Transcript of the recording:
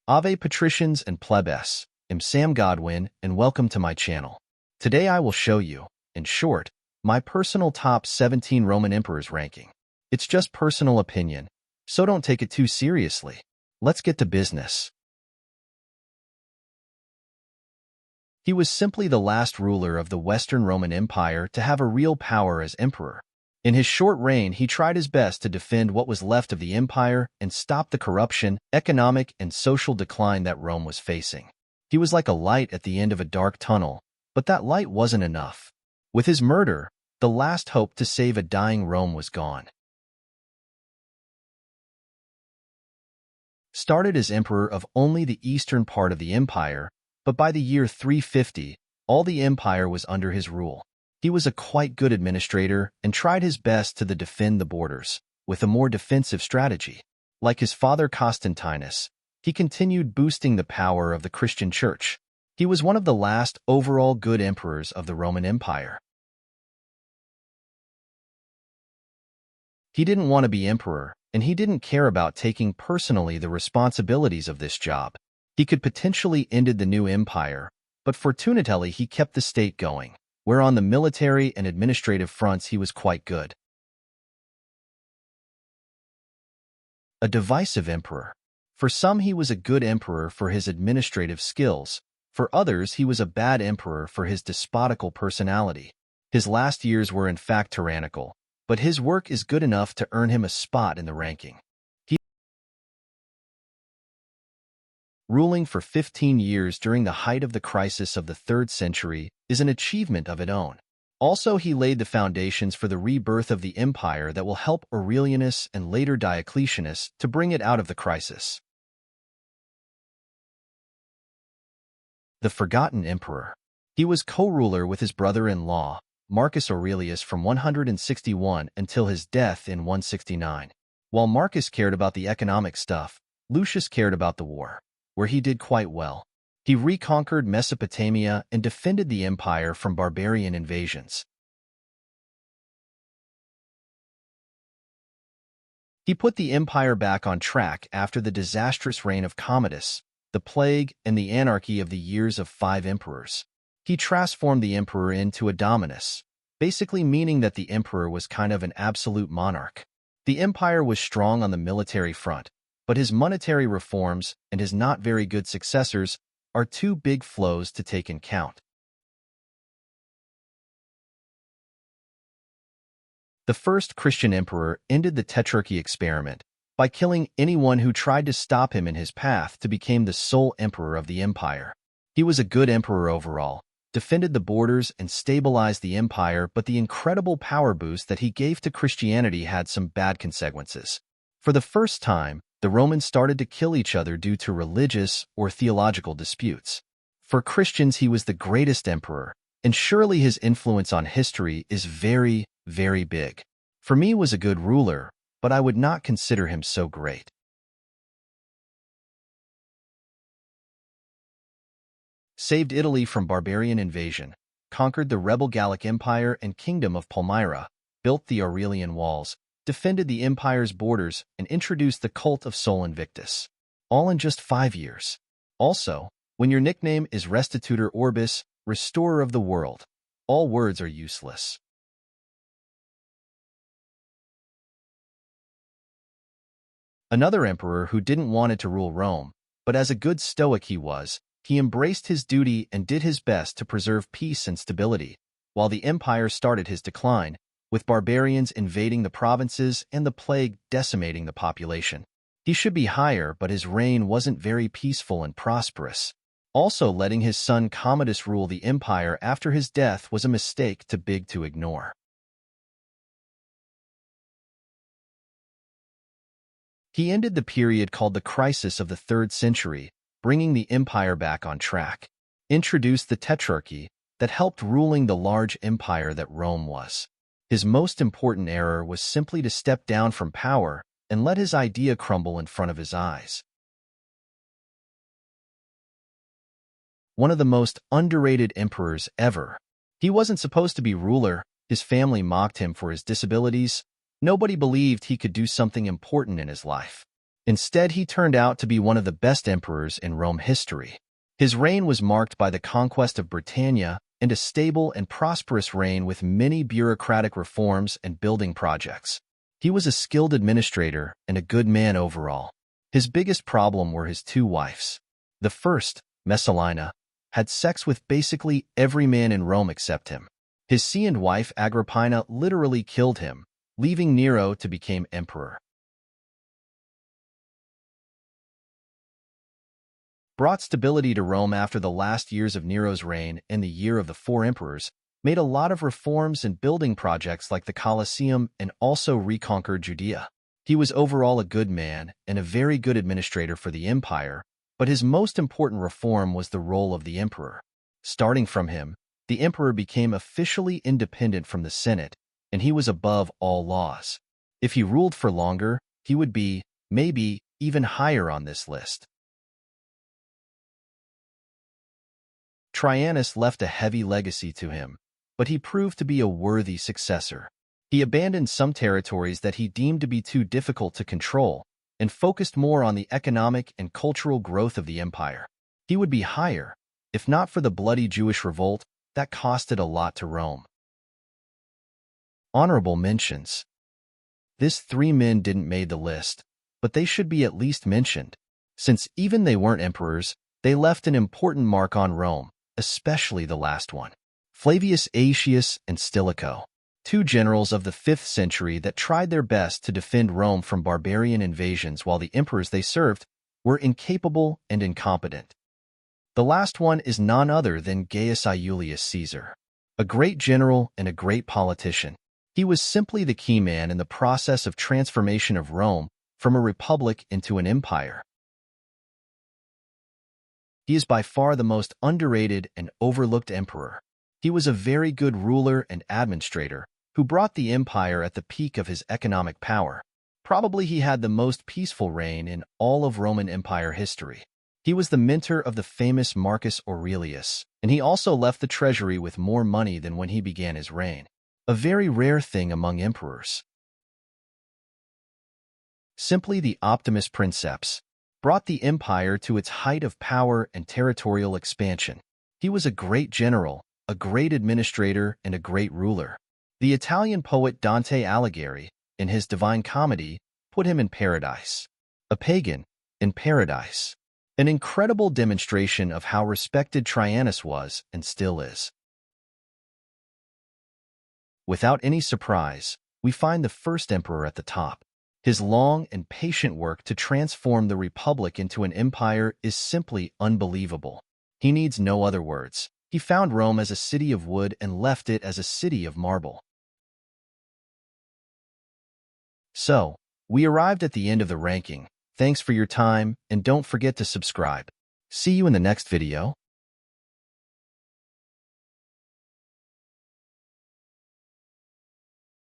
Ave patricians and plebes, I'm Sam Godwin and welcome to my channel. Today I will show you, in short, my personal top 17 Roman emperors ranking. It's just personal opinion, so don't take it too seriously. Let's get to business. He was simply the last ruler of the Western Roman Empire to have a real power as emperor. In his short reign, he tried his best to defend what was left of the empire and stop the corruption, economic, and social decline that Rome was facing. He was like a light at the end of a dark tunnel, but that light wasn't enough. With his murder, the last hope to save a dying Rome was gone. Started as emperor of only the eastern part of the empire, but by the year 350, all the empire was under his rule. He was a quite good administrator and tried his best to defend the borders, with a more defensive strategy. Like his father Constantinus, he continued boosting the power of the Christian Church. He was one of the last overall good emperors of the Roman Empire. He didn't want to be emperor, and he didn't care about taking personally the responsibilities of this job. He could potentially ended the new empire, but fortunately he kept the state going, where on the military and administrative fronts he was quite good. A divisive emperor. For some he was a good emperor for his administrative skills, for others he was a bad emperor for his despotical personality. His last years were in fact tyrannical, but his work is good enough to earn him a spot in the ranking. Ruling for 15 years during the height of the crisis of the 3rd century is an achievement of its own. Also, he laid the foundations for the rebirth of the empire that will help Aurelianus and later Diocletianus to bring it out of the crisis. The Forgotten Emperor. He was co-ruler with his brother-in-law, Marcus Aurelius, from 161 until his death in 169. While Marcus cared about the economic stuff, Lucius cared about the war, where he did quite well. He reconquered Mesopotamia and defended the empire from barbarian invasions. He put the empire back on track after the disastrous reign of Commodus, the plague, and the anarchy of the years of 5 emperors. He transformed the emperor into a dominus, basically meaning that the emperor was kind of an absolute monarch. The empire was strong on the military front, but his monetary reforms and his not very good successors are two big flaws to take in count. The first Christian emperor ended the Tetrarchy experiment by killing anyone who tried to stop him in his path to become the sole emperor of the empire. He was a good emperor overall, defended the borders and stabilized the empire, but the incredible power boost that he gave to Christianity had some bad consequences. For the first time, the Romans started to kill each other due to religious or theological disputes. For Christians, he was the greatest emperor, and surely his influence on history is very, very big. For me, he was a good ruler, but I would not consider him so great. Saved Italy from barbarian invasion, conquered the rebel Gallic Empire and Kingdom of Palmyra, built the Aurelian Walls, defended the empire's borders, and introduced the cult of Sol Invictus, all in just 5 years. Also, when your nickname is Restitutor Orbis, Restorer of the World, all words are useless. Another emperor who didn't want to rule Rome, but as a good Stoic he embraced his duty and did his best to preserve peace and stability, while the empire started his decline, with barbarians invading the provinces and the plague decimating the population. He should be higher, but his reign wasn't very peaceful and prosperous. Also, letting his son Commodus rule the empire after his death was a mistake too big to ignore. He ended the period called the crisis of the 3rd century, bringing the empire back on track. Introduced the Tetrarchy that helped ruling the large empire that Rome was. His most important error was simply to step down from power and let his idea crumble in front of his eyes. One of the most underrated emperors ever. He wasn't supposed to be ruler. His family mocked him for his disabilities. Nobody believed he could do something important in his life. Instead, he turned out to be one of the best emperors in Rome history. His reign was marked by the conquest of Britannia and a stable and prosperous reign with many bureaucratic reforms and building projects. He was a skilled administrator and a good man overall. His biggest problem were his two wives. The first, Messalina, had sex with basically every man in Rome except him. His second wife, Agrippina, literally killed him, leaving Nero to become emperor. Brought stability to Rome after the last years of Nero's reign and the year of the four emperors, made a lot of reforms and building projects like the Colosseum, and also reconquered Judea. He was overall a good man and a very good administrator for the empire, but his most important reform was the role of the emperor. Starting from him, the emperor became officially independent from the Senate, and he was above all laws. If he ruled for longer, he would be, maybe, even higher on this list. Traianus left a heavy legacy to him, but he proved to be a worthy successor. He abandoned some territories that he deemed to be too difficult to control and focused more on the economic and cultural growth of the empire. He would be higher, if not for the bloody Jewish revolt that costed a lot to Rome. Honorable mentions. These three men didn't make the list, but they should be at least mentioned. Since even they weren't emperors, they left an important mark on Rome, especially the last one. Flavius Aetius and Stilicho, two generals of the 5th century that tried their best to defend Rome from barbarian invasions while the emperors they served were incapable and incompetent. The last one is none other than Gaius Iulius Caesar, a great general and a great politician. He was simply the key man in the process of transformation of Rome from a republic into an empire. He is by far the most underrated and overlooked emperor. He was a very good ruler and administrator who brought the empire at the peak of his economic power. Probably he had the most peaceful reign in all of Roman Empire history. He was the mentor of the famous Marcus Aurelius, and he also left the treasury with more money than when he began his reign, a very rare thing among emperors. Simply the Optimus Princeps brought the empire to its height of power and territorial expansion. He was a great general, a great administrator, and a great ruler. The Italian poet Dante Alighieri, in his Divine Comedy, put him in paradise. A pagan, in paradise. An incredible demonstration of how respected Traianus was and still is. Without any surprise, we find the first emperor at the top. His long and patient work to transform the Republic into an empire is simply unbelievable. He needs no other words. He found Rome as a city of wood and left it as a city of marble. So, we arrived at the end of the ranking. Thanks for your time, and don't forget to subscribe. See you in the next video.